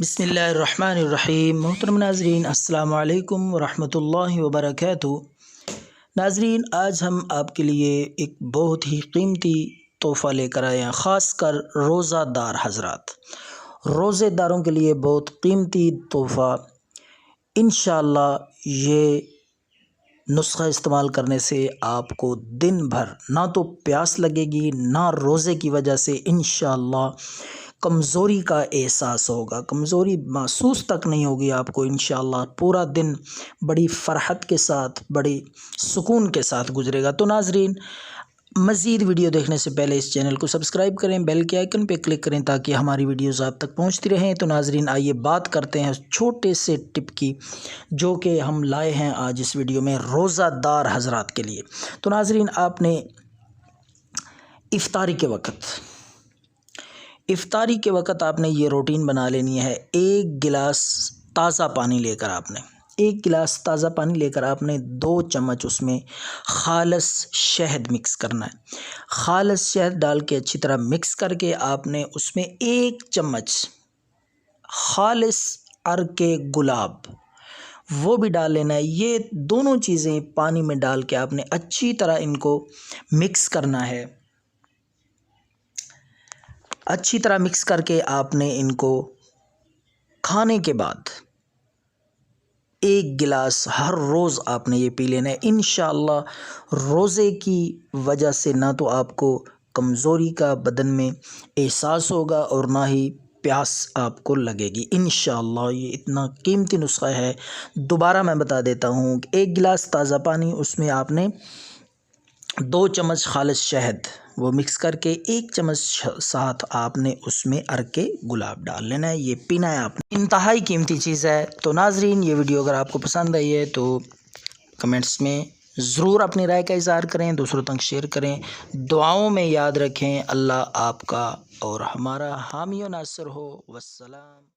बिस्मिल्लाहिर्रहमानिर्रहीम। मोहतरम नाज़रीन, अस्सलामु अलैकुम वरहमतुल्लाहि वबरकातुहू। नाज़रीन, आज हम आपके लिए एक बहुत ही कीमती तोहफ़ा लेकर आए हैं, ख़ासकर रोज़ादार हज़रात, रोज़ेदारों के लिए बहुत कीमती तोहफ़ा। इंशाअल्लाह ये नुस्ख़ा इस्तेमाल करने से आपको दिन भर ना तो प्यास लगेगी, ना रोज़े की वजह से इंशाअल्लाह कमज़ोरी का एहसास होगा, कमज़ोरी महसूस तक नहीं होगी आपको। इंशाअल्लाह पूरा दिन बड़ी फ़रहत के साथ, बड़ी सुकून के साथ गुज़रेगा। तो नाज़रीन, मज़ीद वीडियो देखने से पहले इस चैनल को सब्सक्राइब करें, बेल के आइकन पे क्लिक करें ताकि हमारी वीडियोज़ आप तक पहुंचती रहें। तो नाज़रीन, आइए बात करते हैं छोटे से टिप की जो कि हम लाए हैं आज इस वीडियो में रोज़ादार हज़रात के लिए। तो नाज़रीन, आपने इफ़्तारी के वक़्त आपने ये रूटीन बना लेनी है। एक गिलास ताज़ा पानी लेकर आपने 2 चम्मच उसमें ख़ालिस शहद मिक्स करना है। ख़ालिस शहद डाल के अच्छी तरह मिक्स करके आपने उसमें 1 चम्मच ख़ालिस अर्के गुलाब वो भी डाल लेना है। ये दोनों चीज़ें पानी में डाल के आपने अच्छी तरह इनको मिक्स करना है। अच्छी तरह मिक्स करके आपने इनको खाने के बाद 1 गिलास हर रोज़ आपने ये पी लेना है। इंशाअल्लाह रोज़े की वजह से ना तो आपको कमज़ोरी का बदन में एहसास होगा और ना ही प्यास आपको लगेगी। इंशाअल्लाह ये इतना कीमती नुस्ख़ा है। दोबारा मैं बता देता हूँ, 1 गिलास ताज़ा पानी, उसमें आपने 2 चम्मच ख़ालिस शहद वो मिक्स करके 1 चम्मच साथ आपने उसमें अर्के गुलाब डाल लेना है। ये पीना है आपने, इंतहाई कीमती चीज़ है। तो नाज़रीन, ये वीडियो अगर आपको पसंद आई है तो कमेंट्स में ज़रूर अपनी राय का इज़हार करें, दूसरों तक शेयर करें, दुआओं में याद रखें। अल्लाह आपका और हमारा हामी व नासिर हो। वस्सलाम।